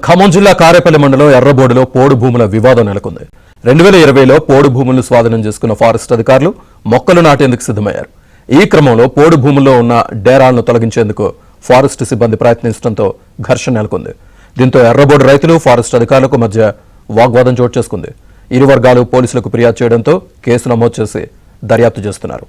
ఖమ్మం జిల్లా కారేపల్లి మండలం ఎర్రబోడులో పోడు భూముల వివాదం నెలకొంది. 2020లో పోడు భూములను స్వాధీనం చేసుకున్న ఫారెస్ట్ అధికారులు మొక్కలు నాటేందుకు సిద్ధమయ్యారు. ఈ క్రమంలో పోడు భూముల్లో ఉన్న డేరాలను తొలగించేందుకు ఫారెస్ట్ సిబ్బంది ప్రయత్నించడంతో ఘర్షణ నెలకొంది. దీంతో ఎర్రబోడు రైతులు ఫారెస్ట్ అధికారులకు మధ్య వాగ్వాదం చోటు చేసుకుంది. ఇరు వర్గాలు పోలీసులకు ఫిర్యాదు చేయడంతో కేసు నమోదు చేసి దర్యాప్తు చేస్తున్నారు.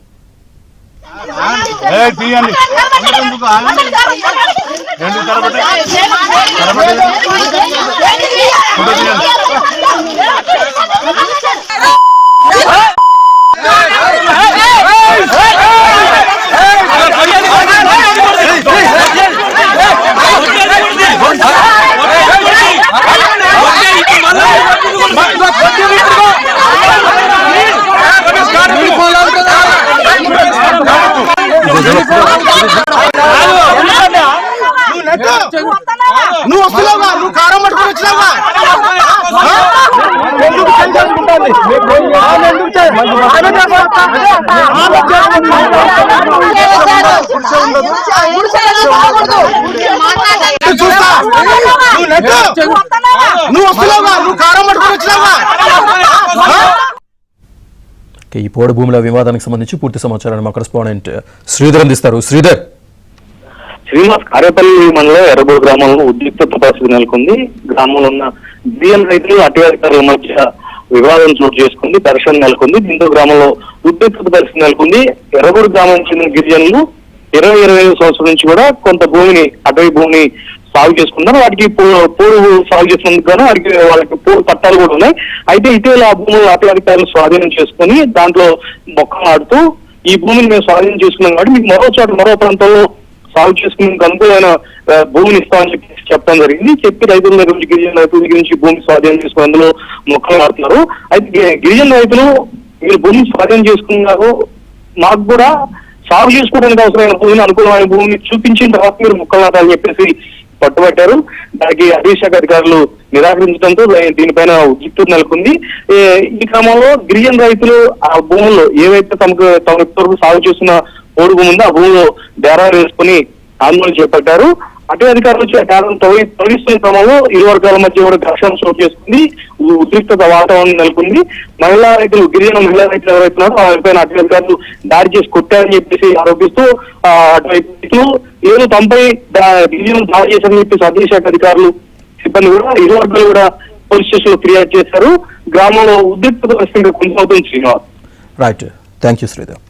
నువ్వు వస్తున్నావా? నువ్వు కారం పట్టుకుని వచ్చినావా? చూస్తా నువ్వు వస్తున్నావా? నువ్వు కారం పట్టుకుని వచ్చినావా? ఈ పోడు భూముల వివాదానికి సంబంధించి పూర్తి సమాచారాన్ని మా కరెస్పాండెంట్ శ్రీధర్ అందిస్తారు. శ్రీధర్, శ్రీనివాస్, కారేపల్లి మండలం ఎర్రబోడు గ్రామంలో ఉద్రిక్తత పరిస్థితి నెలకొంది. గ్రామంలో ఉన్న బియ్యం రైతులు అటవీకారుల మధ్య వివాదం చోటు చేసుకుంది, ఘర్షణ నెలకొంది. దీంతో గ్రామంలో ఉద్రిక్తత పరిస్థితి నెలకొంది. ఎర్రబోడు గ్రామానికి చెందిన గిరిజనులు 20-25 సంవత్సరం నుంచి కూడా కొంత భూమిని, అటవీ భూమిని సాగు చేసుకున్నారు. వాటికి పూడు సాగు చేసినందుకు గాను వాళ్ళకి పట్టాలు కూడా ఉన్నాయి. అయితే ఇటీవల ఆ భూములు అటవీకారులు స్వాధీనం చేసుకుని దాంట్లో మొక్కలు నాటుతూ ఈ భూమిని మేము స్వాధీనం చేసుకున్నాం కాబట్టి మీకు మరో చోట, మరో ప్రాంతంలో సాగు చేసుకునేందుకు అనుకూలమైన భూమిని ఇస్తామని చెప్పడం జరిగింది. చెప్పి రైతుల దగ్గర నుంచి, గిరిజన రైతుల దగ్గర నుంచి భూమి స్వాధీనం చేసుకుని అందులో మొక్కలు నాటుతున్నారు. అయితే గిరిజన రైతులు మీరు భూమిని స్వాధీనం చేసుకున్నారు, మాకు కూడా సాగు చేసుకోవడానికి అవసరమైన భూమిని, అనుకూలమైన భూమిని చూపించిన తర్వాత మీరు మొక్కలు నాటాలని చెప్పేసి పట్టుబట్టారు. దానికి అటవీ శాఖ అధికారులు నిరాకరించడంతో దీనిపైన ఉద్రిక్తత నెలకొంది. ఈ క్రమంలో గిరిజన రైతులు ఆ భూముల్లో ఏవైతే తమకు ఇప్పటివరకు సాగు చేస్తున్న పోడు భూమి ఉందో ఆ భూమిలో డేరాలు వేసుకుని ఆందోళన చేపట్టారు. అటవీ అధికారులు డేరాలను తొలగిస్తున్న క్రమంలో ఇరు వర్గాల మధ్య కూడా ఘర్షణ చోటు చేసుకుంది, ఉద్రిక్తత వాతావరణం నెలకొంది. మహిళా రైతులు, గిరిజన మహిళా రైతులు ఎవరైతున్నారో వారిపైన అటవీ అధికారులు దాడి చేసి కొట్టారని చెప్పేసి ఆరోపిస్తూ అటువైపు ఏదో తమపై గిరిజనులు దాడి చేశారని చెప్పేసి అటవీ శాఖ అధికారులు, సిబ్బంది కూడా ఇరు వర్గాలు కూడా పోలీస్ స్టేషన్ లో ఫిర్యాదు చేశారు. గ్రామంలో ఉద్రిక్తత పరిస్థితి కొనసాగుతుంది. Srinivas, right, thank you Sridhar.